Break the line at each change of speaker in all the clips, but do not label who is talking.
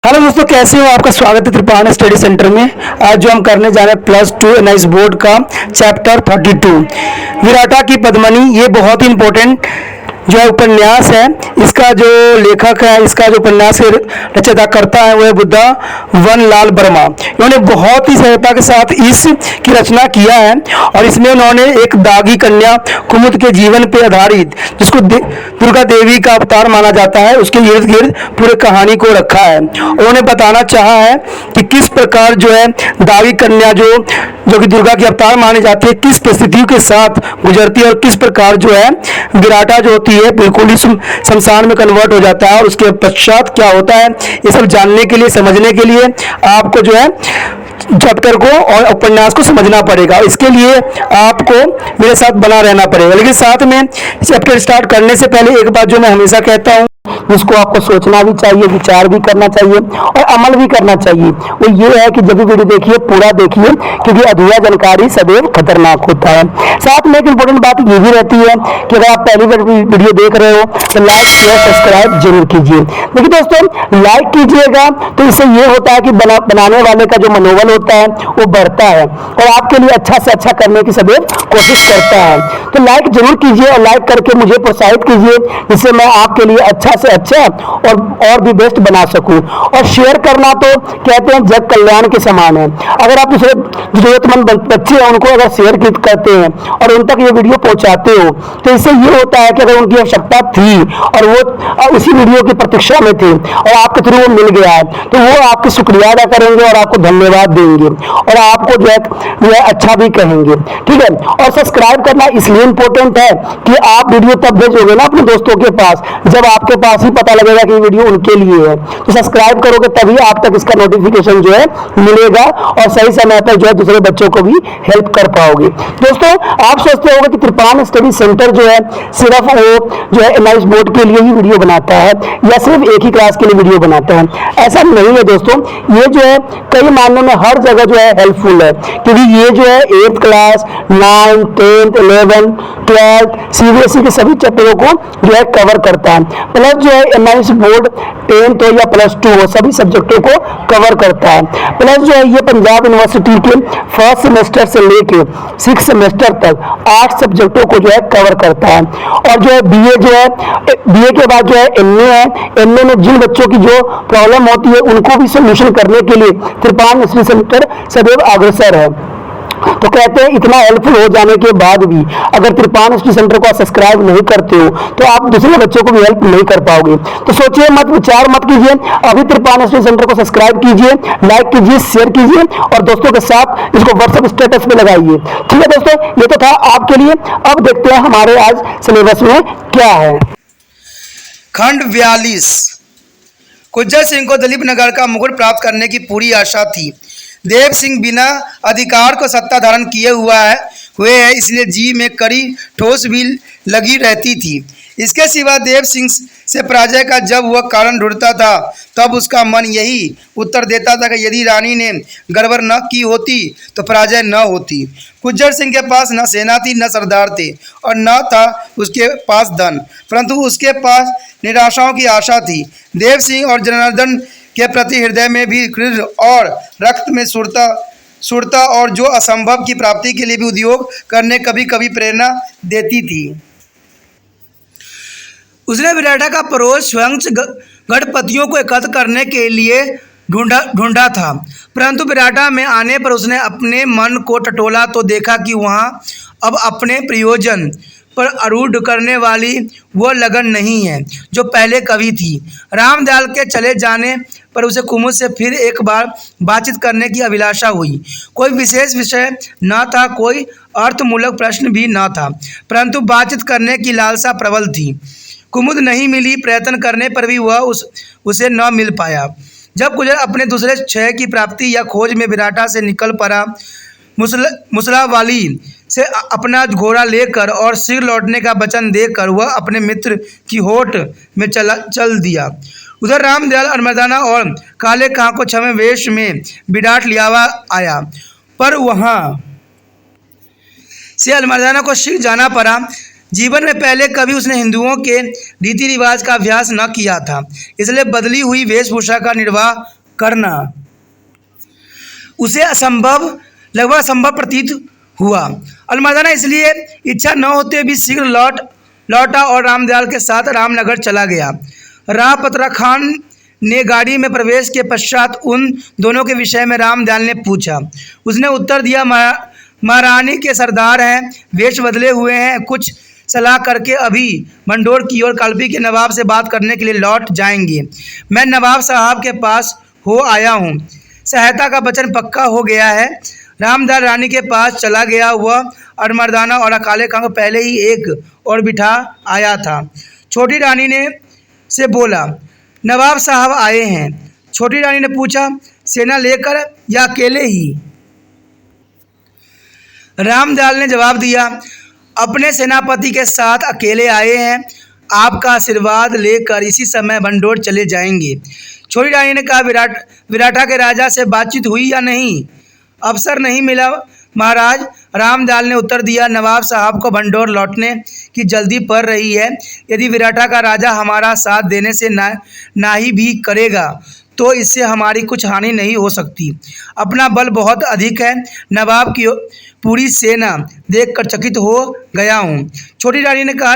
Hello दोस्तों, कैसे हो? आपका स्वागत है त्रिपाण स्टडी सेंटर में। आज जो हम करने जा रहे हैं +2 एनआईएस बोर्ड का चैप्टर 32 विराटा की पद्मनी। ये बहुत ही इंपॉर्टेंट जो है उपन्यास है। इसका जो लेखक है, इसका जो उपन्यास रचयिता करता है वो है बुद्धा वन लाल वर्मा। इन्होंने बहुत ही सहजता के साथ इसकी रचना किया है और इसमें उन्होंने एक दागी कन्या कुमुद के जीवन पर आधारित, जिसको दुर्गा देवी का अवतार माना जाता है, उसके इर्द गिर्द पूरे कहानी को रखा है। उन्होंने बताना चाहा है कि किस प्रकार जो है दागी कन्या जो कि दुर्गा की अवतार मानी जाती है, किस परिस्थितियों के साथ गुजरती है और किस प्रकार जो है विराटा जो होती है बिल्कुल ही शमशान में कन्वर्ट हो जाता है और उसके पश्चात क्या होता है, ये सब जानने के लिए, समझने के लिए आपको जो है चैप्टर को और उपन्यास को समझना पड़ेगा। इसके लिए आपको मेरे साथ बना रहना पड़ेगा। लेकिन साथ में चैप्टर स्टार्ट करने से पहले एक बात जो मैं हमेशा कहता हूँ, जिसको आपको सोचना भी चाहिए, विचार भी करना चाहिए और अमल भी करना चाहिए, वो ये है कि जब भी वीडियो देखिए पूरा देखिए, क्योंकि अधूरा जानकारी सदैव खतरनाक होता है। साथ में एक इंपॉर्टेंट बात ये भी रहती है कि अगर आप पहली बार वीडियो देख रहे हो तो लाइक शेयर सब्सक्राइब जरूर कीजिए। देखिए दोस्तों, लाइक कीजिएगा तो इससे ये होता है कि बनाने वाले का जो मनोबल होता है वो बढ़ता है और आपके लिए अच्छा से अच्छा करने की सदैव कोशिश करता है। तो लाइक जरूर कीजिए और लाइक करके मुझे प्रोत्साहित कीजिए, जिससे मैं आपके लिए अच्छा से अच्छा और भी बेस्ट बना सकूं। और शेयर करना तो कहते हैं जग कल्याण के समान है। अगर आप दूसरे जरूरतमंद बच्चे हैं उनको अगर शेयर करते हैं और उन तक ये वीडियो पहुंचाते हो, तो इससे ये होता है कि अगर उनकी आवश्यकता थी और वो उसी वीडियो की प्रतीक्षा में थे और आपके थ्रू वो मिल गया है, तो वो आपकी शुक्रिया अदा करेंगे और आपको धन्यवाद देंगे और आपको जो है अच्छा भी कहेंगे। ठीक है, और सब्सक्राइब करना इसलिए इंपॉर्टेंट है कि आप वीडियो तब भेजोगे ना अपने दोस्तों के पास जब आपके पास ही पता लगेगा कि वीडियो उनके लिए है। तो सब्सक्राइब करोगे तभी आप तक इसका नोटिफिकेशन जो है मिलेगा और सही समय पर जो है दूसरे बच्चों को भी हेल्प कर पाओगे। दोस्तों, आप सोचते होंगे कि त्रिपाण स्टडी सेंटर जो है सिर्फ वो जो है एनआईएस बोर्ड के लिए ही वीडियो बनाता है या सिर्फ एक ही क्लास के लिए वीडियो बनाता है। ऐसा नहीं है दोस्तों, ये जो है कई मामलों में हर जगह जो है हेल्पफुल है, क्योंकि ये जो है 8th class 9th 10th 11th 12th CBSE के सभी चैप्टरों को जो है कवर करता है। प्लस जो है एनआईएस बोर्ड 10th हो या +2 हो सभी सब्जेक्टों को कवर करता है। प्लस जो है ये पंजाब यूनिवर्सिटी के फर्स्ट सेमेस्टर से लेके 6th सेमेस्टर तक 8 सब्जेक्टों को जो है कवर करता है। और जो है बीए के बाद जो है एमए है। एमए में जिन बच्चों की जो प्रॉब्लम होती है उनको भी सोल्यूशन करने के लिए त्रिपाण स्टडी सेंटर सदैव अग्रसर है। तो कहते हैं इतना हेल्पफुल हो जाने के बाद भी अगर त्रिपाण स्टडी सेंटर को सब्सक्राइब नहीं करते हो तो आप दूसरे बच्चों को भी हेल्प नहीं कर पाओगे। तो सोचिए मत, विचार मत कीजिए, अभी त्रिपाण स्टडी सेंटर को सब्सक्राइब कीजिए, लाइक कीजिए, शेयर कीजिए और दोस्तों के साथ इसको व्हाट्सएप स्टेटस पे लगाइए। ठीक है दोस्तों, ये तो था आपके लिए। अब देखते हैं हमारे आज सिलेबस में क्या है।
खंड 42। कुज्जर सिंह को दलीप नगर का मुकुट प्राप्त करने की पूरी आशा थी। देव सिंह बिना अधिकार को सत्ता धारण किए हुए है, इसलिए जी में कड़ी ठोस भी लगी रहती थी। इसके सिवा देव सिंह से पराजय का जब वह कारण ढूंढता था तब उसका मन यही उत्तर देता था कि यदि रानी ने गड़बड़ न की होती तो पराजय न होती। कुज्जर सिंह के पास न सेना थी, न सरदार थे और न था उसके पास धन, परंतु उसके पास निराशाओं की आशा थी। देव सिंह और जनार्दन के प्रति हृदय में भी क्रोध और रक्त में सुरता और जो असंभव की प्राप्ति के लिए भी उद्योग करने कभी कभी प्रेरणा देती थी। उसने विराटा का पड़ोस स्वयं गणपतियों को एकत्र करने के लिए ढूंढा था, परंतु विराटा में आने पर उसने अपने मन को टटोला तो देखा कि वहाँ अब अपने प्रयोजन पर आरूढ़ करने वाली वो लगन नहीं है जो पहले कभी थी। रामदयाल के चले जाने पर उसे कुमुद से फिर एक बार बातचीत करने की अभिलाषा हुई। कोई विशेष विषय न था, कोई अर्थमूलक प्रश्न भी न था, परंतु बातचीत करने की लालसा प्रबल थी। कुमुद नहीं मिली, प्रयत्न करने पर भी वह उसे न मिल पाया। जब कुज्जर अपने दूसरे क्षय की प्राप्ति या खोज में विराटा से निकल पड़ा, मुसलावाली से अपना घोड़ा लेकर और शीघ्र लौटने का वचन देकर वह अपने मित्र की होठ में चल दिया। उधर रामदयाल अनमर्दाना और काले कां को छमे वेश में बिडाट लियावा आया, पर वहाँ से अनमर्दाना को शीघ्र जाना पड़ा। जीवन में पहले कभी उसने हिंदुओं के रीति रिवाज का अभ्यास न किया था, इसलिए बदली हुई वेशभूषा का निर्वाह करना उसे लगभग असंभव प्रतीत हुआ। अलमर्दाना इसलिए इच्छा न होते भी शीघ्र लौटा और रामदयाल के साथ रामनगर चला गया। राह पतरा खान ने गाड़ी में प्रवेश के पश्चात उन दोनों के विषय में रामदयाल ने पूछा। उसने उत्तर दिया, महारानी के सरदार हैं, वेश बदले हुए हैं, कुछ सलाह करके अभी मंडोर की ओर कालपी के नवाब से बात करने के लिए लौट जाएंगे। मैं नवाब साहब के पास हो आया हूँ, सहायता का वचन पक्का हो गया है। रामदयाल रानी के पास चला गया। वह अमरदाना और काले खां को पहले ही एक और बिठा आया था। छोटी रानी ने से बोला, नवाब साहब आए हैं। छोटी रानी ने पूछा, सेना लेकर या अकेले ही? रामदयाल ने जवाब दिया, अपने सेनापति के साथ अकेले आए हैं, आपका आशीर्वाद लेकर इसी समय मंडोर चले जाएंगे। छोटी रानी ने कहा, विराटा के राजा से बातचीत हुई या नहीं? अवसर नहीं मिला महाराज। रामदयाल ने उत्तर दिया, नवाब साहब को भंडोर लौटने की जल्दी पड़ रही है। यदि विराटा का राजा हमारा साथ देने से नाही भी करेगा तो इससे हमारी कुछ हानि नहीं हो सकती। अपना बल बहुत अधिक है। नवाब की पूरी सेना देखकर चकित हो गया हूँ। छोटी रानी ने कहा,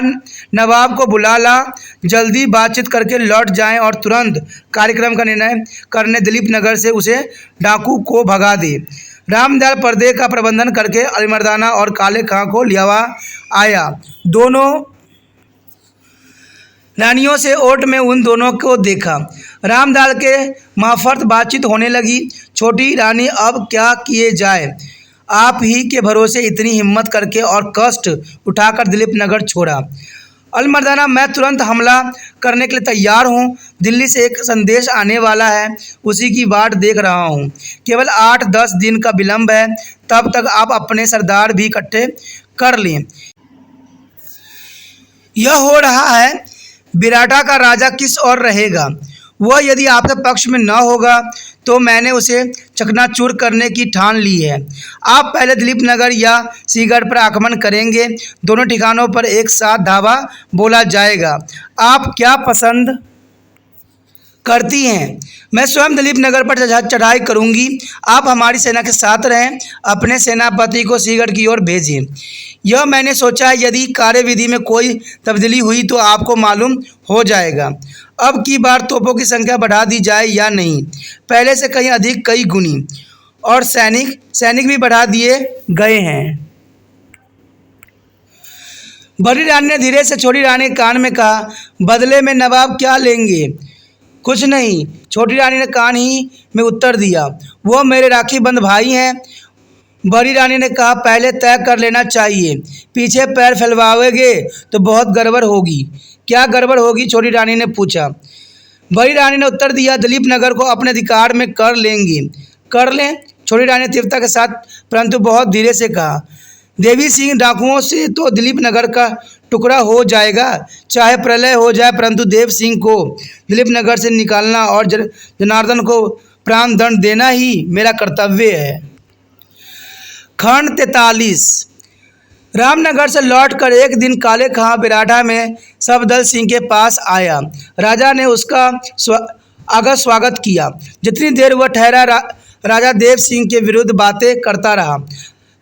नवाब को बुला ला, जल्दी बातचीत करके लौट जाएं और तुरंत कार्यक्रम का निर्णय करने दिलीप नगर से उसे डाकू को भगा दे। रामदयाल पर्दे का प्रबंधन करके अलीमर्दाना और काले खां को लिया आया। दोनों रानियों से ओट में उन दोनों को देखा। रामदयाल के मार्फत बातचीत होने लगी। छोटी रानी, अब क्या किए जाए? आप ही के भरोसे इतनी हिम्मत करके और कष्ट उठाकर दिलीप नगर छोड़ा। अलीमर्दाना, मैं तुरंत हमला करने के लिए तैयार हूँ। दिल्ली से एक संदेश आने वाला है, उसी की बाट देख रहा हूँ। केवल 8-10 दिन का विलंब है, तब तक आप अपने सरदार भी इकट्ठे कर लें। यह हो रहा है, विराटा का राजा किस ओर रहेगा? वह यदि आपके पक्ष में न होगा तो मैंने उसे चकनाचूर करने की ठान ली है। आप पहले दिलीप नगर या सीगढ़ पर आक्रमण करेंगे। दोनों ठिकानों पर एक साथ धावा बोला जाएगा। आप क्या पसंद करती हैं? मैं स्वयं दिलीप नगर पर चढ़ाई करूंगी। आप हमारी सेना के साथ रहें, अपने सेनापति को सीगढ़ की ओर भेजें। यह मैंने सोचा है, यदि कार्यविधि में कोई तब्दीली हुई तो आपको मालूम हो जाएगा। अब की बार तोपों की संख्या बढ़ा दी जाए या नहीं, पहले से कहीं अधिक, कई गुनी, और सैनिक भी बढ़ा दिए गए हैं। बड़ी रानी ने धीरे से छोटी रानी के कान में कहा, बदले में नवाब क्या लेंगे? कुछ नहीं, छोटी रानी ने कान ही में उत्तर दिया, वो मेरे राखी बंद भाई हैं। बड़ी रानी ने कहा, पहले तय कर लेना चाहिए, पीछे पैर फैलवाओगे तो बहुत गड़बड़ होगी। क्या गड़बड़ होगी? छोटी रानी ने पूछा। बड़ी रानी ने उत्तर दिया, दिलीप नगर को अपने अधिकार में कर लेंगे। कर लें? छोटी रानी ने तीव्रता के साथ परंतु बहुत धीरे से कहा, देवी सिंह डाकुओं से तो दिलीप नगर का टुकड़ा हो जाएगा, चाहे प्रलय हो जाए, परंतु देव सिंह को दिलीप नगर से निकालना और जनार्दन को प्राण दंड देना ही मेरा कर्तव्य है। खंड 43। रामनगर से लौटकर एक दिन काले खां बिराठा में सफदर सिंह के पास आया। राजा ने उसका आगा स्वागत किया। जितनी देर वह ठहरा राजा देव सिंह के विरुद्ध बातें करता रहा,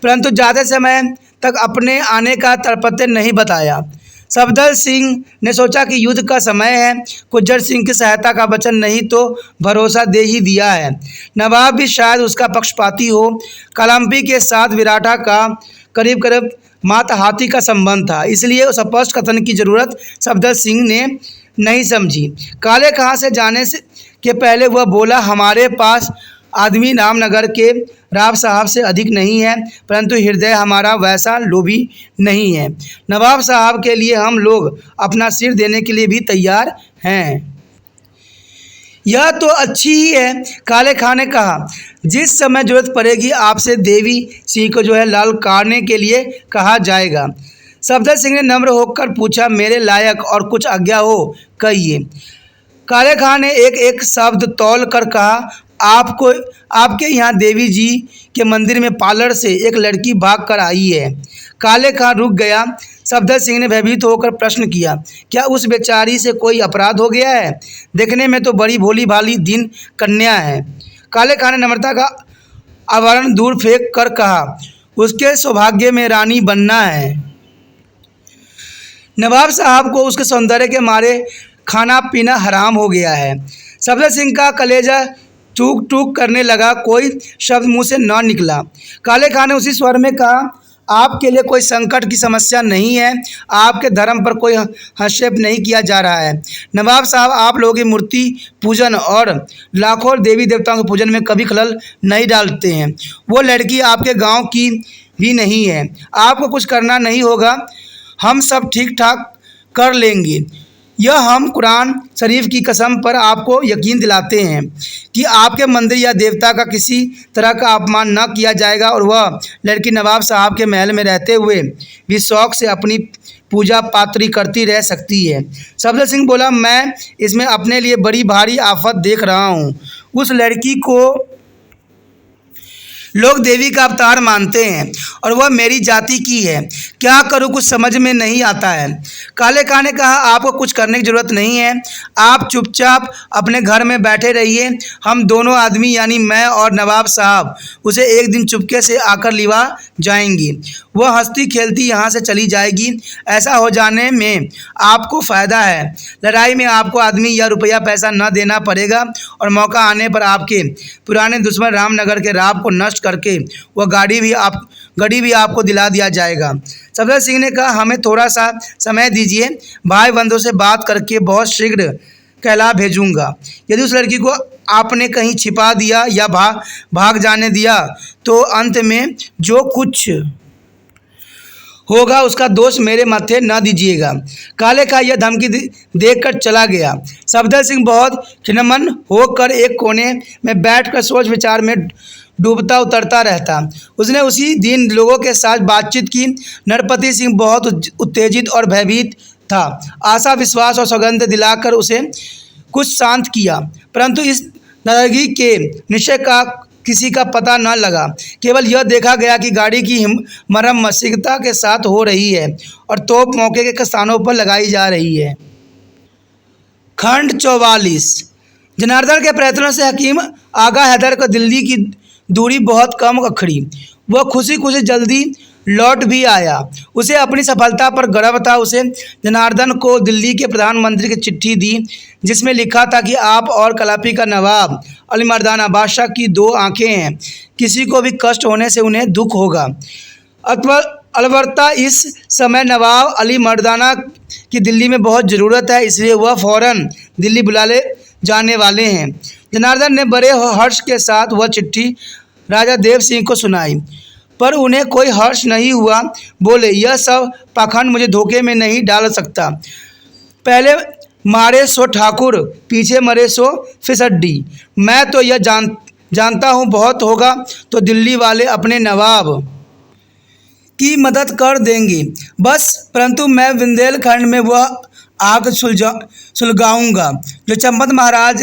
परंतु ज़्यादा समय तक अपने आने का तात्पर्य नहीं बताया। सफदर सिंह ने सोचा कि युद्ध का समय है, गुज्जर सिंह की सहायता का वचन नहीं तो भरोसा दे ही दिया है। नवाब भी शायद उसका पक्षपाती हो। कालम्पी के साथ विराटा का करीब करीब माता हाथी का संबंध था, इसलिए स्पष्ट कथन की जरूरत सफदर सिंह ने नहीं समझी। काले खां से जाने से के पहले वह बोला, हमारे पास आदमी रामनगर के राव साहब से अधिक नहीं है, परंतु हृदय हमारा वैसा लोभी नहीं है। नवाब साहब के लिए हम लोग अपना सिर देने के लिए भी तैयार हैं। यह तो अच्छी ही है, काले खां ने कहा। जिस समय जरूरत पड़ेगी आपसे देवी सिंह को जो है ललकारने के लिए कहा जाएगा। सफदर सिंह ने नम्र होकर पूछा, मेरे लायक और कुछ आज्ञा हो कहिए। काले खां ने एक एक शब्द तौल कर कहा, आपके यहाँ देवी जी के मंदिर में पार्लर से एक लड़की भाग कर आई है। काले खान रुक गया। सफदर सिंह ने भयभीत होकर प्रश्न किया, क्या उस बेचारी से कोई अपराध हो गया है? देखने में तो बड़ी भोली भाली दीन कन्या है। काले खान ने नम्रता का आवरण दूर फेंक कर कहा, उसके सौभाग्य में रानी बनना है। नवाब साहब को उसके सौंदर्य के मारे खाना पीना हराम हो गया है। सफदर सिंह का कलेजा टूक टूक करने लगा। कोई शब्द मुंह से न निकला। काले खान ने उसी स्वर में कहा, आपके लिए कोई संकट की समस्या नहीं है। आपके धर्म पर कोई हस्तक्षेप नहीं किया जा रहा है। नवाब साहब, आप लोगों की मूर्ति पूजन और लाखों देवी देवताओं के पूजन में कभी खलल नहीं डालते हैं। वो लड़की आपके गांव की भी नहीं है। आपको कुछ करना नहीं होगा, हम सब ठीक ठाक कर लेंगे। यह हम कुरान शरीफ की कसम पर आपको यकीन दिलाते हैं कि आपके मंदिर या देवता का किसी तरह का अपमान न किया जाएगा और वह लड़की नवाब साहब के महल में रहते हुए भी शौक से अपनी पूजा पात्री करती रह सकती है। सफदर सिंह बोला, मैं इसमें अपने लिए बड़ी भारी आफत देख रहा हूँ। उस लड़की को लोग देवी का अवतार मानते हैं और वह मेरी जाति की है। क्या करूं, कुछ समझ में नहीं आता है। काले खान ने कहा, आपको कुछ करने की ज़रूरत नहीं है। आप चुपचाप अपने घर में बैठे रहिए। हम दोनों आदमी यानी मैं और नवाब साहब उसे एक दिन चुपके से आकर लिवा जाएंगी। वह हंसती खेलती यहाँ से चली जाएगी। ऐसा हो जाने में आपको फ़ायदा है। लड़ाई में आपको आदमी या रुपया पैसा न देना पड़ेगा और मौका आने पर आपके पुराने दुश्मन रामनगर के राव को नष्ट करके वह गड़ी भी आपको दिला दिया जाएगा। सफदर सिंह ने कहा, हमें थोड़ा सा समय दीजिए। भाई बंधुओं से बात करके बहुत शीघ्र कहला भेजूंगा। यदि उस लड़की को आपने कहीं छिपा दिया या भाग जाने दिया तो अंत में जो कुछ होगा उसका दोष मेरे माथे न दीजिएगा। काले का यह धमकी देखकर चला गया। सफदर सिंह बहुत खिन्नमन होकर एक कोने में बैठकर सोच विचार में डूबता उतरता रहता। उसने उसी दिन लोगों के साथ बातचीत की। नरपति सिंह बहुत उत्तेजित और भयभीत था। आशा, विश्वास और सौगंध दिलाकर उसे कुछ शांत किया, परंतु इस नाराजगी के निश्चय का किसी का पता न लगा। केवल यह देखा गया कि गाड़ी की मरम्मत शीघ्रता के साथ हो रही है और तोप मौके के स्थानों पर लगाई जा रही है। खंड 44। जनार्दन के प्रयत्नों से हकीम आगा हैदर को दिल्ली की दूरी बहुत कम अखड़ी। वह खुशी खुशी जल्दी लौट भी आया। उसे अपनी सफलता पर गर्व था। उसे जनार्दन को दिल्ली के प्रधानमंत्री की चिट्ठी दी जिसमें लिखा था कि आप और कलापी का नवाब अली मर्दाना बादशाह की दो आंखें हैं। किसी को भी कष्ट होने से उन्हें दुख होगा। अलबत्ता इस समय नवाब अली मर्दाना की दिल्ली में बहुत ज़रूरत है, इसलिए वह फ़ौरन दिल्ली बुलाए जाने वाले हैं। जनार्दन ने बड़े हर्ष के साथ वह चिट्ठी राजा देव सिंह को सुनाई, पर उन्हें कोई हर्ष नहीं हुआ। बोले, यह सब पाखंड मुझे धोखे में नहीं डाल सकता। पहले मारे सो ठाकुर, पीछे मरे सो फिसड्डी। मैं तो यह जानता हूँ बहुत होगा तो दिल्ली वाले अपने नवाब की मदद कर देंगे बस, परंतु मैं बुंदेलखंड में वह आग सुलगाऊंगा जो चंपत महाराज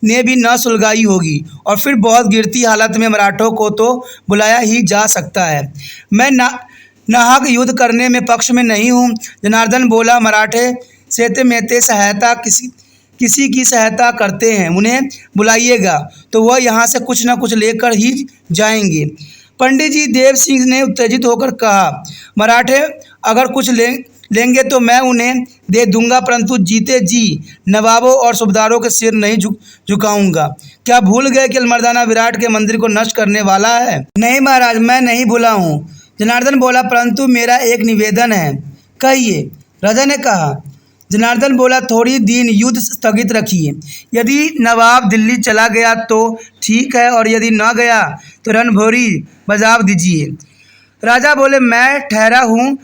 ने भी न सुलगाई होगी, और फिर बहुत गिरती हालत में मराठों को तो बुलाया ही जा सकता है। मैं नाहक युद्ध करने में पक्ष में नहीं हूँ। जनार्दन बोला, मराठे सेते मेते सहायता किसी की सहायता करते हैं, उन्हें बुलाइएगा तो वह यहाँ से कुछ न कुछ लेकर ही जाएंगे। पंडित जी, देव सिंह ने उत्तेजित होकर कहा, मराठे अगर कुछ लेंगे तो मैं उन्हें दे दूंगा, परंतु जीते जी नवाबों और सूबेदारों के सिर नहीं झुकाऊंगा। क्या भूल गए कि मर्दाना विराट के मंदिर को नष्ट करने वाला है? नहीं महाराज, मैं नहीं भूला हूँ। जनार्दन बोला, परंतु मेरा एक निवेदन है। कहिए, राजा ने कहा। जनार्दन बोला, थोड़ी दिन युद्ध स्थगित रखिए। यदि नवाब दिल्ली चला गया तो ठीक है, और यदि न गया तो रणभोरी बजाव दीजिए। राजा बोले, मैं ठहरा हूँ,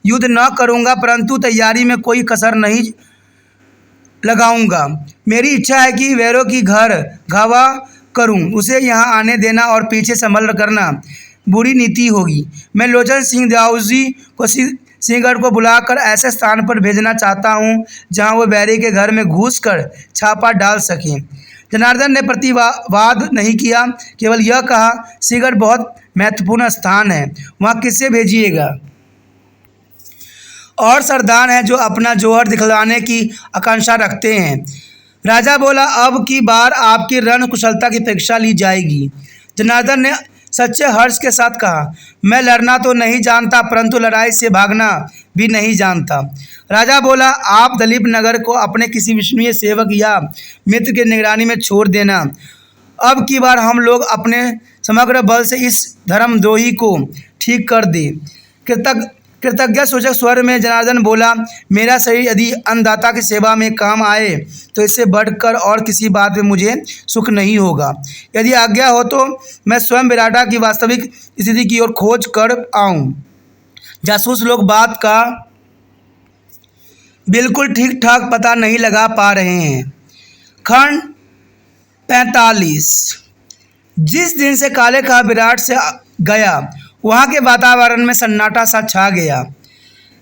युद्ध न करूँगा, परंतु तैयारी में कोई कसर नहीं लगाऊंगा। मेरी इच्छा है कि वैरों की घर घावा करूं, उसे यहाँ आने देना और पीछे संभल करना बुरी नीति होगी। मैं लोचन सिंह दाऊजी को सिंहगढ़ को बुलाकर ऐसे स्थान पर भेजना चाहता हूँ जहाँ वो बैरी के घर में घुसकर छापा डाल सकें। जनार्दन ने प्रतिवाद नहीं किया, केवल यह कहा, सिंहगढ़ बहुत महत्वपूर्ण स्थान है, वहाँ किससे भेजिएगा? और सरदार हैं जो अपना जौहर दिखलाने की आकांक्षा रखते हैं। राजा बोला, अब की बार आपकी रण कुशलता की परीक्षा ली जाएगी। जनार्दन ने सच्चे हर्ष के साथ कहा, मैं लड़ना तो नहीं जानता परंतु लड़ाई से भागना भी नहीं जानता। राजा बोला, आप दलीप नगर को अपने किसी विश्वसनीय सेवक या मित्र की निगरानी में छोड़ देना। अब की बार हम लोग अपने समग्र बल से इस धर्मद्रोही को ठीक कर दें। कृतज्ञ सूचक स्वर में जनार्दन बोला, मेरा शरीर यदि अन्नदाता की सेवा में काम आए तो इससे बढ़कर और किसी बात में मुझे सुख नहीं होगा। यदि आज्ञा हो तो मैं स्वयं विराटा की वास्तविक स्थिति की ओर खोज कर आऊं। जासूस लोग बात का बिल्कुल ठीक ठाक पता नहीं लगा पा रहे हैं। खंड 45। जिस दिन से काले का विराट से गया वहाँ के वातावरण में सन्नाटा सा छा गया।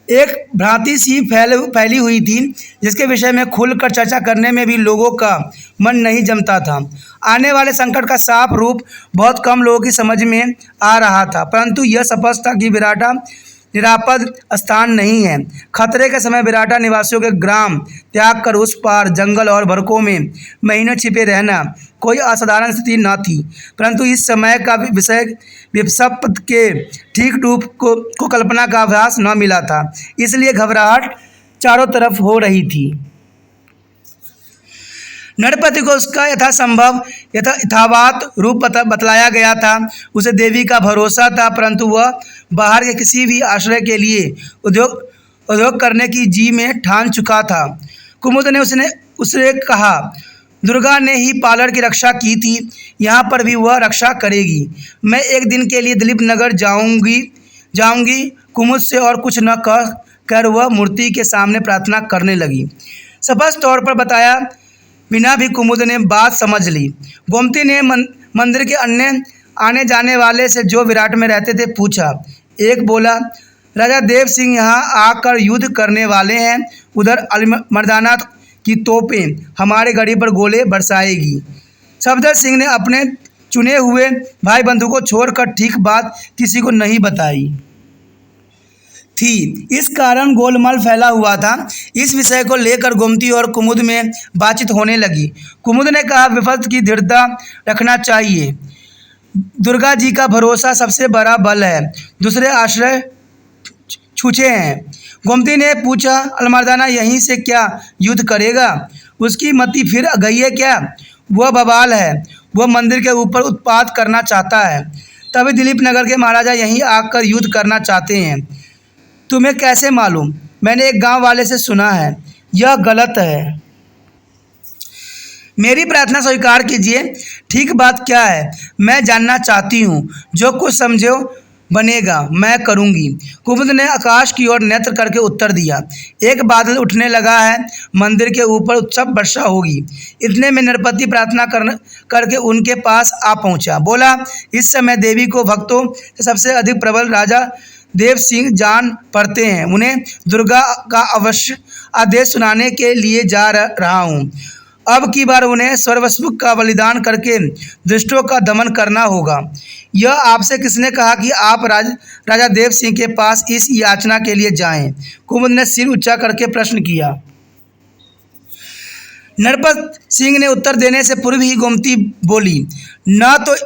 एक भ्रांति सी फैली हुई थी जिसके विषय में खुलकर चर्चा करने में भी लोगों का मन नहीं जमता था। आने वाले संकट का साफ रूप बहुत कम लोगों की समझ में आ रहा था, परंतु यह स्पष्ट था कि विराटा निरापद स्थान नहीं है। खतरे के समय विराटा निवासियों के ग्राम त्याग कर उस पार जंगल और भड़कों में महीनों छिपे रहना कोई असाधारण स्थिति न थी, परंतु इस समय का विषय विपत्ति के ठीक रूप को कल्पना का आभास न मिला था, इसलिए घबराहट चारों तरफ हो रही थी। नरपति को उसका यथासंभव यथावत रूप बतलाया गया था। उसे देवी का भरोसा था, परंतु वह बाहर के किसी भी आश्रय के लिए उद्योग करने की जी में ठान चुका था। कुमुद ने उसने कहा, दुर्गा ने ही पालर की रक्षा की थी, यहाँ पर भी वह रक्षा करेगी। मैं एक दिन के लिए दिलीप नगर जाऊंगी। कुमुद से और कुछ न कह कर वह मूर्ति के सामने प्रार्थना करने लगी। स्पष्ट तौर पर बताया बिना भी कुमुद ने बात समझ ली। गोमती ने मंदिर के अन्य आने जाने वाले से जो विराट में रहते थे पूछा। एक बोला, राजा देव सिंह यहाँ आकर युद्ध करने वाले हैं। उधर मर्दाना की तोपें हमारे गढ़ी पर गोले बरसाएगी। सफदर सिंह ने अपने चुने हुए भाई बंधु को छोड़कर ठीक बात किसी को नहीं बताई थी, इस कारण गोलमाल फैला हुआ था। इस विषय को लेकर गोमती और कुमुद में बातचीत होने लगी। कुमुद ने कहा, विपत्ति की दृढ़ता रखना चाहिए। दुर्गा जी का भरोसा सबसे बड़ा बल है, दूसरे आश्रय छूछे हैं। गोमती ने पूछा, अलमर्दाना यहीं से क्या युद्ध करेगा? उसकी मति फिर गई है क्या? वह बवाल है, वह मंदिर के ऊपर उत्पात करना चाहता है। तभी दिलीप नगर के महाराजा यहीं आकर युद्ध करना चाहते हैं। तुम्हें कैसे मालूम? मैंने एक गांव वाले से सुना है। यह गलत है। मेरी प्रार्थना स्वीकार कीजिए। ठीक बात क्या है मैं जानना चाहती हूँ। जो कुछ समझो बनेगा मैं करूँगी। कुमुद ने आकाश की ओर नेत्र करके उत्तर दिया। एक बादल उठने लगा है, मंदिर के ऊपर उत्सव वर्षा होगी। इतने में नरपति प्रार्थना करके उनके पास आ पहुँचा। बोला, इस समय देवी को भक्तों से सबसे अधिक प्रबल राजा देव सिंह जान पड़ते हैं। उन्हें दुर्गा का अवश्य आदेश सुनाने के लिए जा रहा हूँ। अब की बार उन्हें सर्वस्व का बलिदान करके दुष्टों का दमन करना होगा। यह आपसे किसने कहा कि आप राजा देव सिंह के पास इस याचना के लिए जाएं? कुमुद ने सिर ऊंचा करके प्रश्न किया। नरपत सिंह ने उत्तर देने से पूर्व ही गोमती बोली, न तो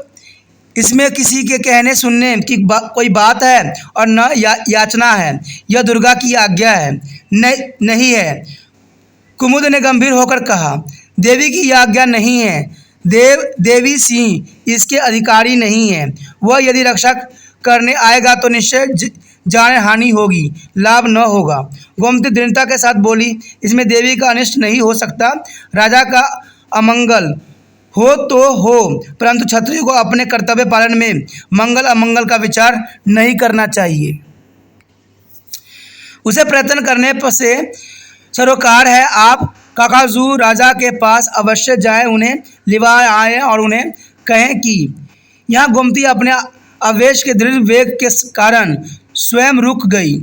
इसमें किसी के कहने सुनने की कोई बात है और न याचना है। यह दुर्गा की आज्ञा है। नहीं है। कुमुद ने गंभीर होकर कहा, देवी की यह आज्ञा नहीं है। देवी सिंह इसके अधिकारी नहीं है। वह यदि रक्षा करने आएगा तो निश्चय जान हानि होगी, लाभ न होगा। गोमती दृढ़ता के साथ बोली, इसमें देवी का अनिष्ट नहीं हो सकता। राजा का अमंगल हो तो हो, परंतु क्षत्रिय को अपने कर्तव्य पालन में मंगल अमंगल का विचार नहीं करना चाहिए। उसे प्रयत्न करने पर से सरोकार है। आप काकाजू राजा के पास अवश्य जाएं, उन्हें लिवा आए और उन्हें कहें कि यहाँ गोमती अपने आवेश के दृढ़ वेग के कारण स्वयं रुक गई।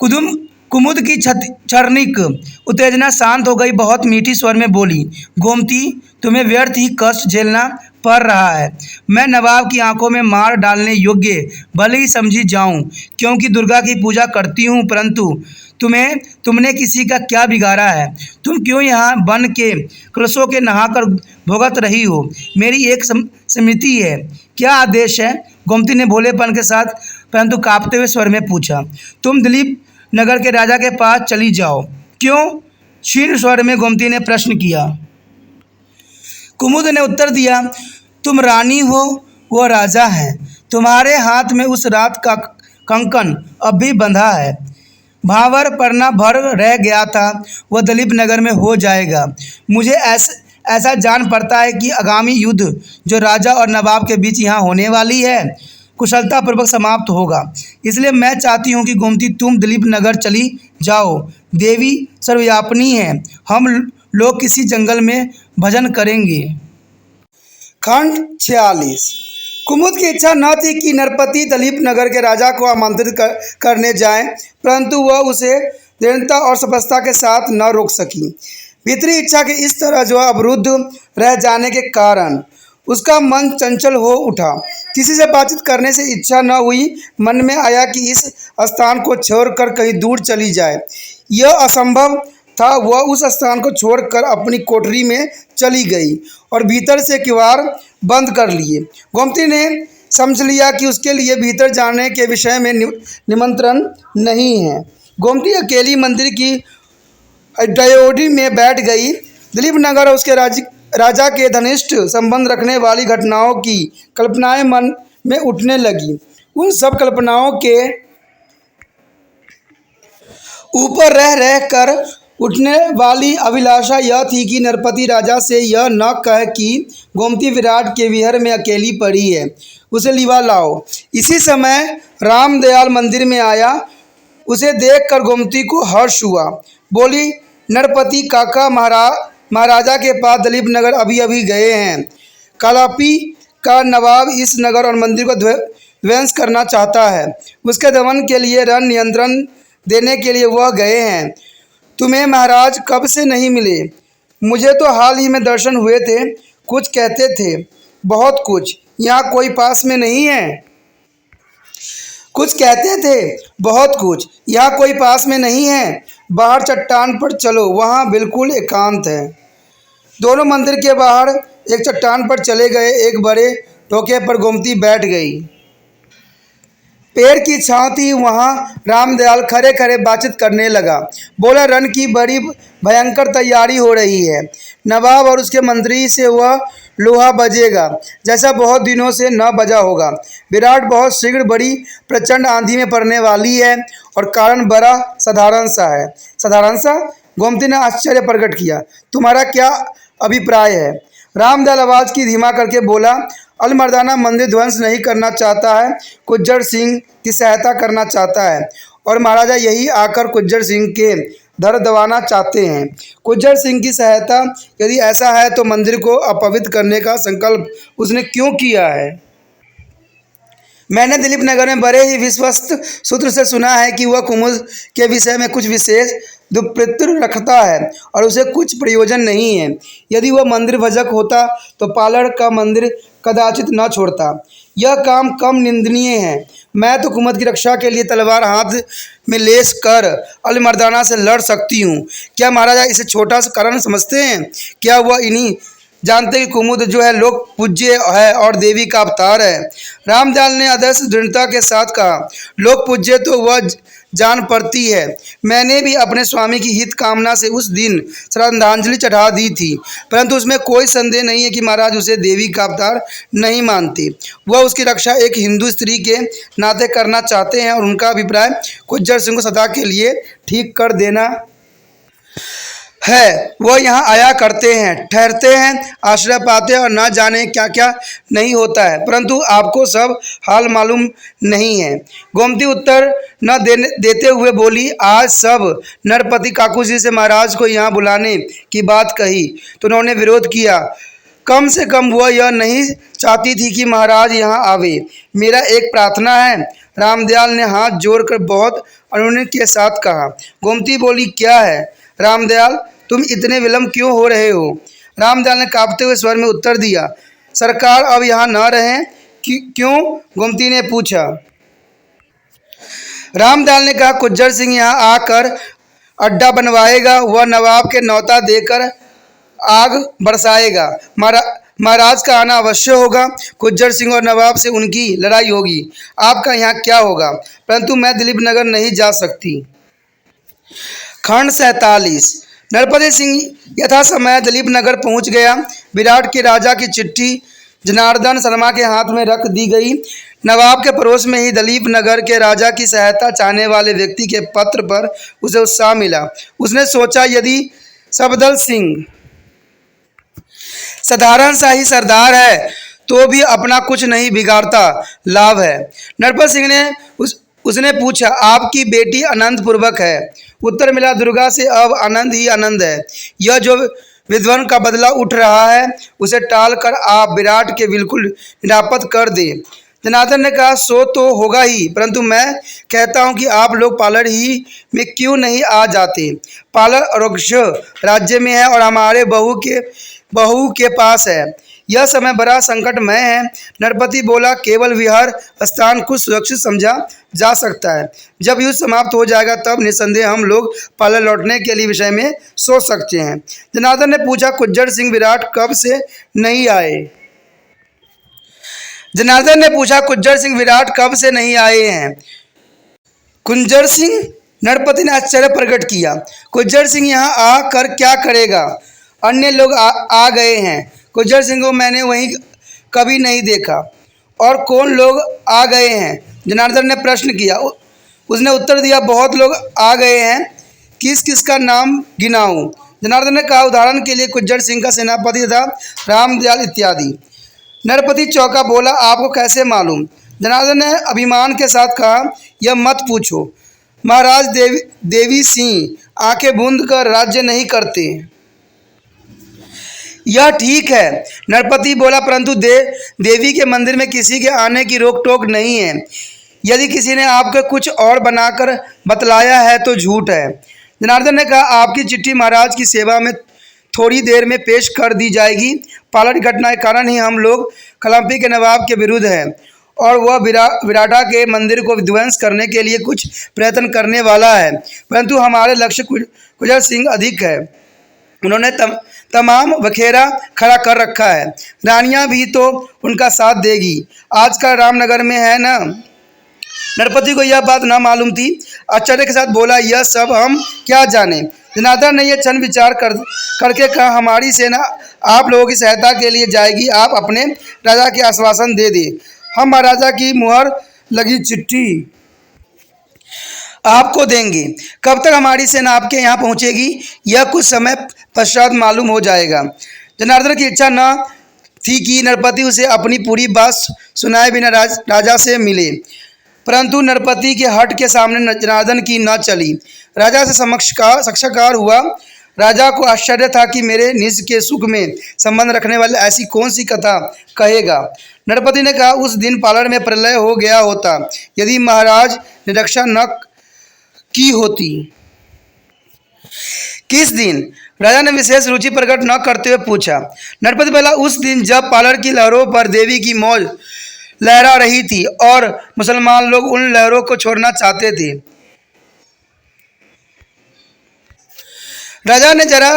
कुमुद की क्षणिक उत्तेजना शांत हो गई। बहुत मीठी स्वर में बोली, गोमती तुम्हें व्यर्थ ही कष्ट झेलना पड़ रहा है। मैं नवाब की आंखों में मार डालने योग्य भले ही समझी जाऊं, क्योंकि दुर्गा की पूजा करती हूं, परंतु तुमने किसी का क्या बिगाड़ा है? तुम क्यों यहाँ बन के कलशों के नहाकर भुगत रही हो? मेरी एक समिति है। क्या आदेश है? गोमती ने भोलेपन के साथ परंतु कांपते हुए स्वर में पूछा। तुम दिलीप नगर के राजा के पास चली जाओ। क्यों? क्षीण स्वर में गोमती ने प्रश्न किया। कुमुद ने उत्तर दिया, तुम रानी हो, वह राजा है। तुम्हारे हाथ में उस रात का कंकन अब भी बंधा है। भावर पड़ना भर रह गया था, वह दिलीप नगर में हो जाएगा। मुझे ऐसा जान पड़ता है कि आगामी युद्ध जो राजा और नवाब के बीच यहाँ होने वाली है, कुशलतापूर्वक समाप्त होगा। इसलिए मैं चाहती हूँ कि गोमती तुम दिलीप नगर चली जाओ। देवी सर्वव्यापिनी है। हम लोग किसी जंगल में भजन करेंगे। खंड 46। कुमुद की इच्छा न थी कि नरपति दिलीप नगर के राजा को आमंत्रित करने जाएं, परंतु वह उसे दृढ़ता और स्पष्टता के साथ न रोक सकी। भीतरी इच्छा के इस तरह जो अवरुद्ध रह जाने के कारण उसका मन चंचल हो उठा। किसी से बातचीत करने से इच्छा न हुई। मन में आया कि इस स्थान को छोड़कर कहीं दूर चली जाए। यह असंभव था। वह उस स्थान को छोड़कर अपनी कोठरी में चली गई और भीतर से किवाड़ बंद कर लिए। गोमती ने समझ लिया कि उसके लिए भीतर जाने के विषय में निमंत्रण नहीं है। गोमती अकेली मंदिर की ड्योढ़ी में बैठ गई। दिलीप नगर और उसके राजा के घनिष्ठ संबंध रखने वाली घटनाओं की कल्पनाएं मन में उठने लगी। उन सब कल्पनाओं के ऊपर रह कर उठने वाली अभिलाषा यह थी कि नरपति राजा से यह न कहे कि गोमती विराट के विहर में अकेली पड़ी है, उसे लिवा लाओ। इसी समय रामदयाल मंदिर में आया। उसे देखकर गोमती को हर्ष हुआ। बोली, नरपति काका, महाराजा के पास दिलीप नगर अभी अभी गए हैं। कालापी का नवाब इस नगर और मंदिर को ध्वंस करना चाहता है। उसके दमन के लिए रण नियंत्रण देने के लिए वह गए हैं। तुम्हें महाराज कब से नहीं मिले? मुझे तो हाल ही में दर्शन हुए थे। कुछ कहते थे, बहुत कुछ। यहाँ कोई पास में नहीं है? कुछ कहते थे, बहुत कुछ। यहाँ कोई पास में नहीं है? बाहर चट्टान पर चलो, वहाँ बिल्कुल एकांत है। दोनों मंदिर के बाहर एक चट्टान पर चले गए। एक बड़े टोके पर गोमती बैठ गई। पेड़ की छांव थी। वहाँ रामदयाल खड़े खड़े बातचीत करने लगा। बोला, रण की बड़ी भयंकर तैयारी हो रही है। नवाब और उसके मंत्री से वह लोहा बजेगा जैसा बहुत दिनों से न बजा होगा। विराट बहुत शीघ्र बड़ी प्रचंड आंधी में पड़ने वाली है और कारण बड़ा साधारण सा है। साधारण सा? गोमती ने आश्चर्य प्रकट किया। तुम्हारा क्या अभिप्राय है? रामदयाल आवाज़ की धीमा करके बोला, अलमर्दाना मंदिर ध्वंस नहीं करना चाहता है, कुज्जर सिंह की सहायता करना चाहता है और महाराजा यही आकर कुज्जर सिंह के धर दबाना चाहते हैं। कुज्जर सिंह की सहायता? यदि ऐसा है तो मंदिर को अपवित्र करने का संकल्प उसने क्यों किया है? मैंने दिलीप नगर में बड़े ही विश्वस्त सूत्र से सुना है कि वह कुमुद के विषय में कुछ विशेष दुष्प्रवृत्ति रखता है और उसे कुछ प्रयोजन नहीं है। यदि वह मंदिर भजक होता तो पालड़ का मंदिर कदाचित न छोड़ता। यह काम कम निंदनीय है। मैं तो कुमुद की रक्षा के लिए तलवार हाथ में लेस कर अलमर्दाना से लड़ सकती हूँ। क्या महाराजा इसे छोटा सा कारण समझते हैं? क्या वह इन्हीं जानते कि कुमुद जो है लोक पूज्य है और देवी का अवतार है? रामदयाल ने आदर्श दृढ़ता के साथ कहा, लोक पूज्य तो वह जान पड़ती है। मैंने भी अपने स्वामी की हित कामना से उस दिन श्रद्धांजलि चढ़ा दी थी, परंतु उसमें कोई संदेह नहीं है कि महाराज उसे देवी का अवतार नहीं मानते। वह उसकी रक्षा एक हिंदू स्त्री के नाते करना चाहते हैं और उनका अभिप्राय कुज्जर सिंह को सदा के लिए ठीक कर देना है। वह यहाँ आया करते हैं, ठहरते हैं, आश्रय पाते हैं और न जाने क्या क्या नहीं होता है, परंतु आपको सब हाल मालूम नहीं है। गोमती उत्तर न देते हुए बोली, आज सब नरपति काकू जी से महाराज को यहाँ बुलाने की बात कही तो उन्होंने विरोध किया। कम से कम वह यह नहीं चाहती थी कि महाराज यहाँ आवे। मेरा एक प्रार्थना है। रामदयाल ने हाथ जोड़कर बहुत अनुनय के साथ कहा। गोमती बोली, क्या है? रामदयाल, तुम इतने विलम्ब क्यों हो रहे हो? रामदयाल ने कांपते हुए स्वर में उत्तर दिया, सरकार अब यहाँ न रहें? क्यों? गोमती ने पूछा। रामदयाल ने कहा, कुज्जर सिंह यहाँ आकर अड्डा बनवाएगा, वह नवाब के न्योता देकर आग बरसाएगा। महाराज का आना अवश्य होगा। कुज्जर सिंह और नवाब से उनकी लड़ाई होगी। आपका यहाँ क्या होगा? परंतु मैं दिलीप नगर नहीं जा सकती। खंड 47। नरपति सिंह यथा समय दिलीप नगर पहुँच गया। विराट के राजा की चिट्ठी जनार्दन शर्मा के हाथ में रख दी गई। नवाब के पड़ोस में ही दिलीप नगर के राजा की सहायता चाहने वाले व्यक्ति के पत्र पर उसे उत्साह मिला। उसने सोचा, यदि सफदर सिंह साधारण सा ही सरदार है तो भी अपना कुछ नहीं बिगाड़ता, लाभ है। नरपत सिंह ने उसने पूछा, आपकी बेटी आनंद पूर्वक है? उत्तर मिला, दुर्गा से अब आनंद ही आनंद है। यह जो विद्वान का बदला उठ रहा है उसे टाल कर आप विराट के बिल्कुल निरापद कर दे। जनार्दन ने कहा, सो तो होगा ही, परंतु मैं कहता हूँ कि आप लोग पालर ही में क्यों नहीं आ जाते? पालर अरोक्ष राज्य में है और हमारे बहू के पास है। यह समय बड़ा संकटमय है। नरपति बोला, केवल विहार स्थान कुछ सुरक्षित समझा जा सकता है। जब युद्ध समाप्त हो जाएगा तब निसंदेह हम लोग पालर लौटने के लिए विषय में सोच सकते हैं। जनार्दन ने पूछा, कुज्जर सिंह विराट कब से नहीं आए? जनार्दन ने पूछा, कुज्जर सिंह विराट कब से नहीं आए हैं? कुंजर सिंह? नरपति ने आश्चर्य प्रकट किया। कुज्जर सिंह यहाँ आकर क्या करेगा? अन्य लोग आ गए हैं। कुज्जर सिंह को मैंने वहीं कभी नहीं देखा। और कौन लोग आ गए हैं? जनार्दन ने प्रश्न किया। उसने उत्तर दिया, बहुत लोग आ गए हैं। किस किस का नाम गिनाऊं? जनार्दन ने कहा, उदाहरण के लिए कुज्जर सिंह का सेनापति था, रामदयाल इत्यादि। नरपति चौंका, बोला, आपको कैसे मालूम? जनार्दन ने अभिमान के साथ कहा, यह मत पूछो। महाराज देवी सिंह आंखें बूंद कर राज्य नहीं करते। यह ठीक है, नरपति बोला, परंतु देवी के मंदिर में किसी के आने की रोक टोक नहीं है। यदि किसी ने आपको कुछ और बनाकर बतलाया है तो झूठ है। जनार्दन ने कहा, आपकी चिट्ठी महाराज की सेवा में थोड़ी देर में पेश कर दी जाएगी। पालर घटना के कारण ही हम लोग कलम्पी के नवाब के विरुद्ध हैं और वह विराटा के मंदिर को विध्वंस करने के लिए कुछ प्रयत्न करने वाला है, परंतु हमारे लक्ष्य कुज्जर सिंह अधिक है। उन्होंने तमाम बखेरा खड़ा कर रखा है। रानियां भी तो उनका साथ देगी। आजकल रामनगर में है ना? नरपति को यह बात न मालूम थी। आश्चर्य के साथ बोला, यह सब हम क्या जाने? जनार्दन ने यह क्षण विचार करके कहा, हमारी सेना आप लोगों की सहायता के लिए जाएगी। आप अपने राजा के आश्वासन दे दें। हम महाराजा की मुहर लगी चिट्ठी आपको देंगे। कब तक हमारी सेना आपके यहाँ पहुँचेगी यह कुछ समय पश्चात मालूम हो जाएगा। जनार्दन की इच्छा न थी कि नरपति उसे अपनी पूरी बात सुनाए बिना राजा से मिले, परंतु नरपति के हट के सामने जनार्दन की न चली। राजा से साक्षात्कार हुआ। राजा को आश्चर्य था कि मेरे निज के सुख में संबंध रखने वाले ऐसी कौन सी कथा कहेगा। नरपति ने कहा, उस दिन पालर में प्रलय हो गया होता यदि महाराज ने रक्षा न की होती। किस दिन? राजा ने विशेष रुचि प्रकट न करते हुए पूछा। नरपति बोला, उस दिन जब पालर की लहरों पर देवी की मौज लहरा रही थी और मुसलमान लोग उन लहरों को छोड़ना चाहते थे। राजा ने जरा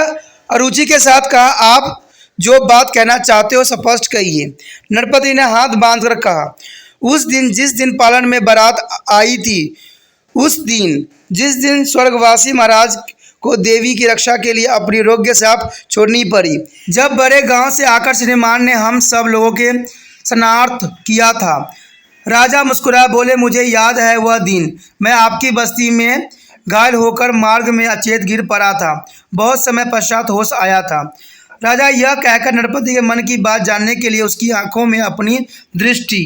अरुचि के साथ कहा, आप जो बात कहना चाहते हो स्पष्ट कहिए। नरपति ने हाथ बांधकर कहा, उस दिन जिस दिन पालन में बारात आई थी, उस दिन जिस दिन स्वर्गवासी महाराज को देवी की रक्षा के लिए अपनी रोग्य साप छोड़नी पड़ी, जब बड़े गांव से आकर श्रीमान ने हम सब लोगों के स्नार्थ किया था। राजा मुस्कुरा बोले, मुझे याद है वह दिन। मैं आपकी बस्ती में घायल होकर मार्ग में अचेत गिर पड़ा था। बहुत समय पश्चात होश आया था। राजा यह कहकर नरपति के मन की बात जानने के लिए उसकी आंखों में अपनी दृष्टि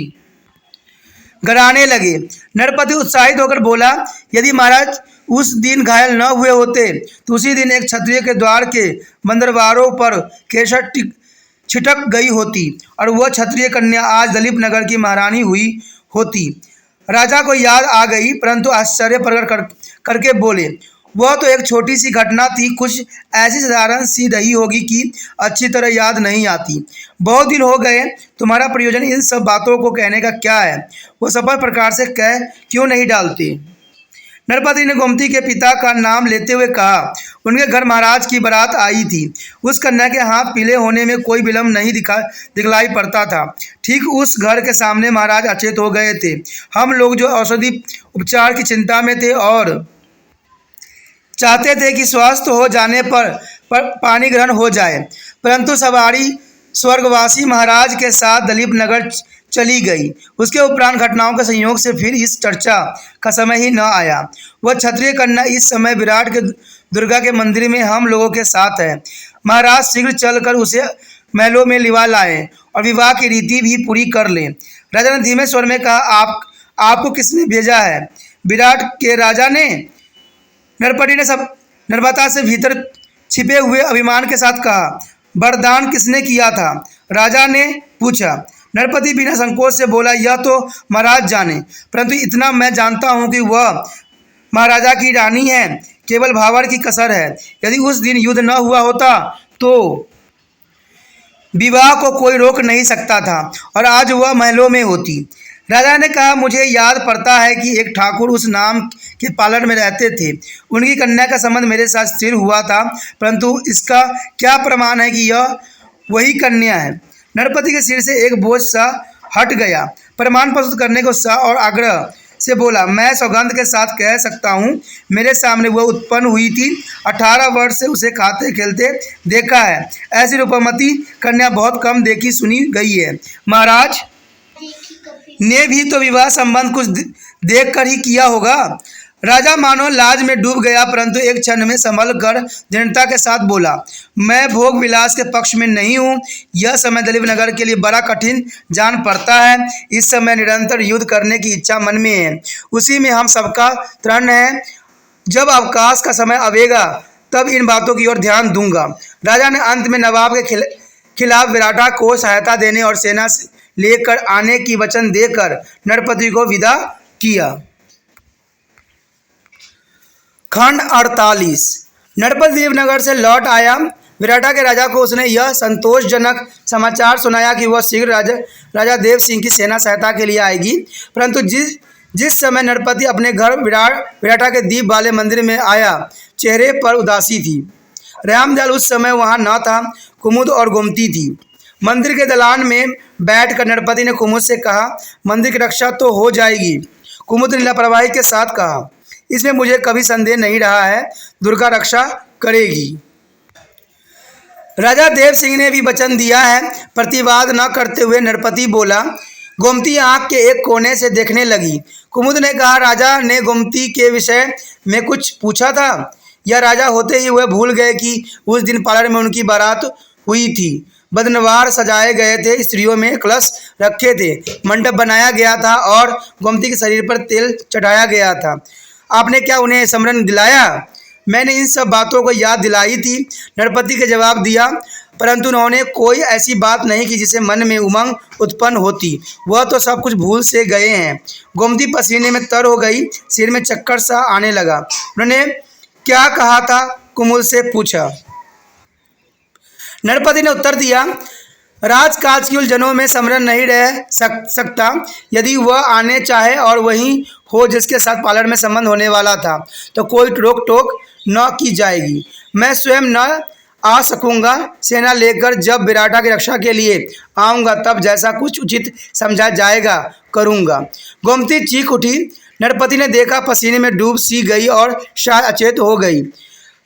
गड़ाने लगे। नरपति उत्साहित होकर बोला, यदि महाराज उस दिन घायल न हुए होते तो उसी दिन एक क्षत्रिय के द्वार के बंदरवारों पर केसर छिटक गई होती और वह क्षत्रिय कन्या आज दिलीप नगर की महारानी हुई होती। राजा को याद आ गई, परंतु आश्चर्य प्रकट करके बोले, वह तो एक छोटी सी घटना थी, कुछ ऐसी साधारण सी रही होगी कि अच्छी तरह याद नहीं आती। बहुत दिन हो गए, तुम्हारा प्रयोजन इन सब बातों को कहने का क्या है? वो सफल प्रकार से कह क्यों नहीं डालते? नरपति ने गोमती के पिता का नाम लेते हुए कहा। उनके घर महाराज की बारात आई थी। उस कन्या के हाथ पीले होने में कोई विलम्ब नहीं दिखलाई पड़ता था। ठीक उस घर के सामने महाराज अचेत हो गए थे। हम लोग जो औषधि उपचार की चिंता में थे और चाहते थे कि स्वस्थ हो जाने पर पानी ग्रहण हो जाए, परंतु सवारी स्वर्गवासी महाराज के साथ दलीप नगर चली गई। उसके उपरांत घटनाओं के संयोग से फिर इस चर्चा का समय ही न आया। वह क्षत्रिय कन्या इस समय विराट के दुर्गा के मंदिर में हम लोगों के साथ है। महाराज शीघ्र चलकर उसे महलों में लिवा लाएं और विवाह की रीति भी पूरी कर लें। राजा ने धीमे स्वर में कहा, आपको किसने भेजा है? विराट के राजा ने। नरपति ने सब निर्भरता से भीतर छिपे हुए अभिमान के साथ कहा। वरदान किसने किया था? राजा ने पूछा। नरपति बिना संकोच से बोला, यह तो महाराज जाने, परंतु इतना मैं जानता हूँ कि वह महाराजा की रानी है। केवल भावर की कसर है। यदि उस दिन युद्ध न हुआ होता तो विवाह को कोई रोक नहीं सकता था और आज वह महलों में होती। राजा ने कहा, मुझे याद पड़ता है कि एक ठाकुर उस नाम के पालन में रहते थे। उनकी कन्या का संबंध मेरे साथ स्थिर हुआ था, परंतु इसका क्या प्रमाण है कि यह वही कन्या है? नरपति के सिर से एक बोझ सा हट गया। प्रमाण प्रस्तुत करने को उत्साह और आग्रह से बोला, मैं सौगंध के साथ कह सकता हूँ, मेरे सामने वह उत्पन्न हुई थी। 18 वर्ष से उसे खाते खेलते देखा है। ऐसी रूपमती कन्या बहुत कम देखी सुनी गई है। महाराज ने भी तो विवाह संबंध कुछ देख कर ही किया होगा। राजा मानो लाज में डूब गया, परंतु एक क्षण में संभल कर दृढ़ता के साथ बोला, मैं भोग विलास के पक्ष में नहीं हूँ। यह समय दलीप नगर के लिए बड़ा कठिन जान पड़ता है। इस समय निरंतर युद्ध करने की इच्छा मन में है, उसी में हम सबका तरण है। जब अवकाश का समय आवेगा तब इन बातों की ओर ध्यान दूंगा। राजा ने अंत में नवाब के खिलाफ विराटा को सहायता देने और सेना लेकर आने की वचन देकर नरपति को विदा किया। खंड 48। नरपति दीपनगर से लौट आया। विराटा के राजा को उसने यह संतोषजनक समाचार सुनाया कि वह शीघ्र राजा देव सिंह की सेना सहायता के लिए आएगी, परंतु जिस समय नरपति अपने घर विराटा के दीप वाले मंदिर में आया, चेहरे पर उदासी थी। रामदयाल उस समय वहाँ न था। कुमुद और गोमती थी। मंदिर के दलान में बैठकर नरपति ने कुमुद से कहा, मंदिर की रक्षा तो हो जाएगी। कुमुद ने लापरवाही के साथ कहा, इसमें मुझे कभी संदेह नहीं रहा है, दुर्गा रक्षा करेगी। राजा देव सिंह ने भी वचन दिया है। प्रतिवाद न करते हुए नरपति बोला। गोमती आंख के एक कोने से देखने लगी। कुमुद ने कहा, राजा ने गोमती के विषय में कुछ पूछा था? या राजा होते ही वह भूल गए कि उस दिन पार्लर में उनकी बारात हुई थी। बदनवार सजाए गए थे, स्त्रियों में कलश रखे थे, मंडप बनाया गया था और गोमती के शरीर पर तेल चढ़ाया गया था। आपने क्या उन्हें स्मरण दिलाया? मैंने इन सब बातों को याद दिलाई थी, नरपति के जवाब दिया, परंतु उन्होंने कोई ऐसी बात नहीं की जिसे मन में उमंग उत्पन्न होती। वह तो सब कुछ भूल से गए हैं। गोमती पसीने में तर हो गई, सिर में चक्कर सा आने लगा। उन्होंने क्या कहा था? कुमुद से पूछा। नरपति ने उत्तर दिया, राजकाज की उलझनों में स्मरण नहीं रह सकता। यदि वह आने चाहे और वही हो जिसके साथ पार्लर में संबंध होने वाला था, तो कोई रोक टोक न की जाएगी। मैं स्वयं न आ सकूंगा। सेना लेकर जब विराटा की रक्षा के लिए आऊँगा तब जैसा कुछ उचित समझा जाएगा करूँगा। गोमती चीख उठी। नरपति ने देखा पसीने में डूब सी गई और शायद अचेत हो गई।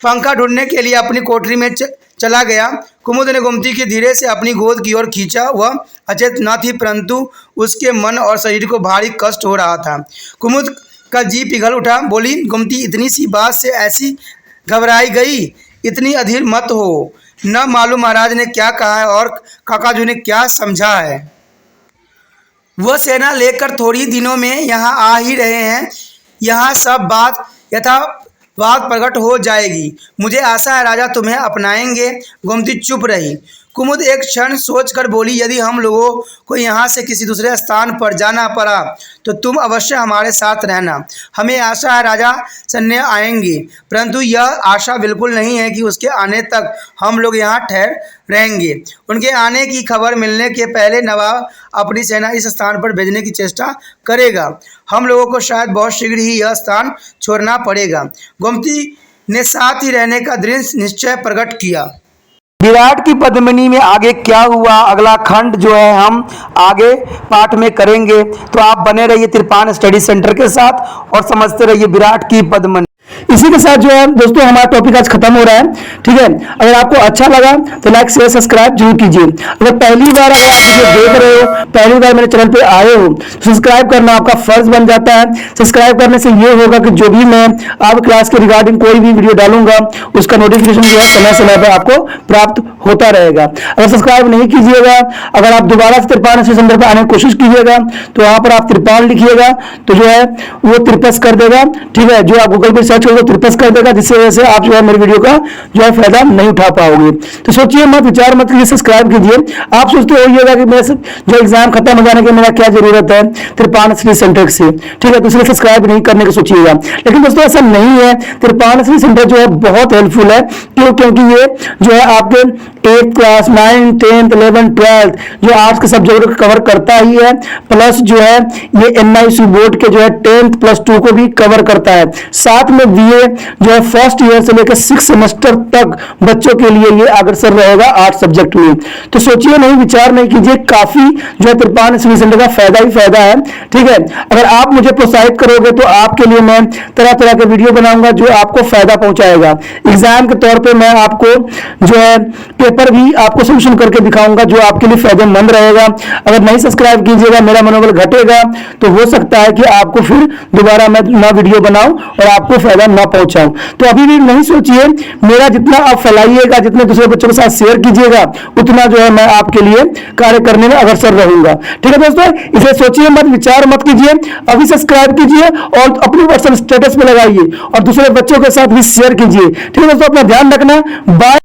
पंखा ढूंढने के लिए अपनी कोठरी में चला गया। कुमुद ने गोमती के धीरे से अपनी गोद की ओर खींचा। वह अचेत न थी, परंतु उसके मन और शरीर को भारी कष्ट हो रहा था। कुमुद का जी पिघल उठा। बोली, गोमती इतनी सी बात से ऐसी घबराई गई? इतनी अधीर मत हो। न मालूम महाराज ने क्या कहा है और काकाजू ने क्या समझा है। वह सेना लेकर थोड़ी दिनों में यहाँ आ ही रहे हैं। यहाँ सब बात यथावत प्रकट हो जाएगी। मुझे आशा है राजा तुम्हें अपनाएंगे। गोमती चुप रही। कुमुद एक क्षण सोचकर बोली, यदि हम लोगों को यहाँ से किसी दूसरे स्थान पर जाना पड़ा तो तुम अवश्य हमारे साथ रहना। हमें आशा है राजा सन्य आएंगे, परंतु यह आशा बिल्कुल नहीं है कि उसके आने तक हम लोग यहाँ ठहर रहेंगे। उनके आने की खबर मिलने के पहले नवाब अपनी सेना इस स्थान पर भेजने की चेष्टा करेगा। हम लोगों को शायद बहुत शीघ्र ही यह स्थान छोड़ना पड़ेगा। गोमती ने साथ ही रहने का दृढ़ निश्चय प्रकट किया।
विराट की पद्मिनी में आगे क्या हुआ, अगला खंड जो है हम आगे पाठ में करेंगे। तो आप बने रहिए तिरपान स्टडी सेंटर के साथ और समझते रहिए विराट की पद्मिनी। इसी के साथ जो है दोस्तों हमारा टॉपिक आज खत्म हो रहा है। ठीक है, अगर आपको अच्छा लगा तो लाइक शेयर सब्सक्राइब जरूर कीजिए। अगर पहली बार अगर आप मुझे देख रहे हो, पहली बार मेरे चैनल पे आए हो तो सब्सक्राइब करना आपका फर्ज बन जाता है। सब्सक्राइब करने से ये होगा कि जो भी मैं आप क्लास के रिगार्डिंग कोई भी वीडियो डालूंगा उसका नोटिफिकेशन जो है समय समय पर आपको प्राप्त होता रहेगा। अगर सब्सक्राइब नहीं कीजिएगा, अगर आप दोबारा से तिरपान सेंटर पर आने की कोशिश कीजिएगा तो वहां पर आप तिरपान लिखिएगा तो जो है वो तिरपस कर देगा। ठीक है, जो आप गूगल पर सर्च करोगे तिरपस कर देगा, जिससे वजह से आप जो है मेरी वीडियो का जो है फायदा नहीं उठा पाओगे। तो सोचिए मत, विचार मत कीजिए, सब्सक्राइब कीजिए। आप सोचते होइएगा कि मेरे जो एग्जाम खत्म हो जाने के मेरा क्या जरूरत है तिरपान स्टडी सेंटर से। ठीक है, तो इसलिए सब्सक्राइब नहीं करने का सोचिएगा। लेकिन दोस्तों ऐसा नहीं है, तिरपान स्टडी सेंटर जो है बहुत हेल्पफुल है। क्योंकि ये जो है आपके 8th class 9th 10th 11th 12th जो आर्ट्स के सब्जेक्ट को कवर करता ही है, प्लस जो है ये NIC बोर्ड के जो है 10th +2 को भी कवर करता है। साथ में BA जो है फर्स्ट ईयर से लेकर 6 सेमेस्टर तक बच्चों के लिए ये अग्रसर रहेगा 8 सब्जेक्ट में। तो सोचिए नहीं, विचार नहीं कीजिए, काफी जो है तिरपान स्टडी सेंटर का फायदा ही फायदा है। ठीक है, अगर आप मुझे प्रोत्साहित करोगे तो आपके लिए मैं तरह तरह के वीडियो बनाऊंगा जो आपको फायदा पहुंचाएगा। एग्जाम के तौर पे मैं आपको जो है पेपर भी आपको सोल्यूशन करके दिखाऊंगा जो आपके लिए फायदेमंद रहेगा। अगर नहीं सब्सक्राइब कीजिएगा, मेरा मनोबल घटेगा, तो हो सकता है कि आपको फिर दोबारा मैं नया वीडियो बनाऊं और आपको फायदा ना पहुंचाऊं। तो अभी भी नहीं सोचिए, मेरा जितना आप फैलाइएगा, जितने दूसरे बच्चों के साथ शेयर कीजिएगा, उतना जो है मैं आपके लिए कार्य करने में अग्रसर रहूंगा। ठीक है दोस्तों, इसे सोचिए मत, विचार मत कीजिए, अभी सब्सक्राइब कीजिए और अपनी व्हाट्सएप स्टेटस पे लगाइए और दूसरे बच्चों के साथ भी शेयर कीजिए। ठीक है दोस्तों, अपना ध्यान रखना। बाय।